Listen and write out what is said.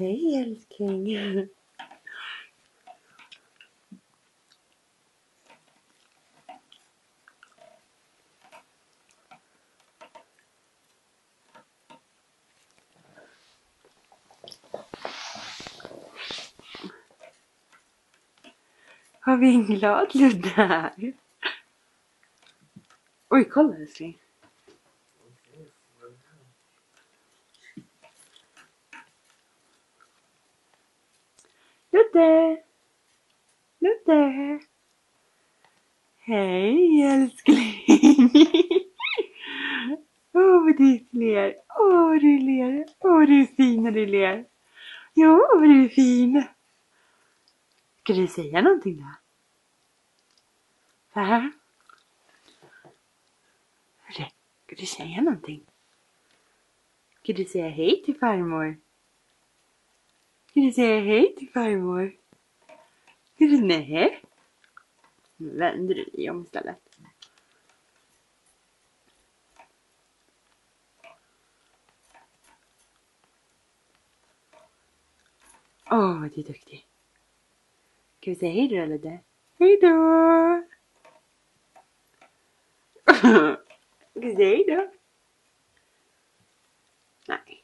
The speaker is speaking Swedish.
Hej älskling. Har vi en glad Ludde här? Oj, kolla älskling. Ludde. Ludde. Hej älskling. Åh, vad du ler. Åh, du ler. Åh, du är fin när du ler. Jo, vad du är fin. Ska du säga någonting då? Ska du säga någonting? Ska du säga hej till farmor? Ska du säga hej till farmor? Ska du nej? Nu vänder du dig om istället. Åh, vad du är duktig. Ska vi säga hej då eller det? Hej då! Ska vi säga hej då? Nej.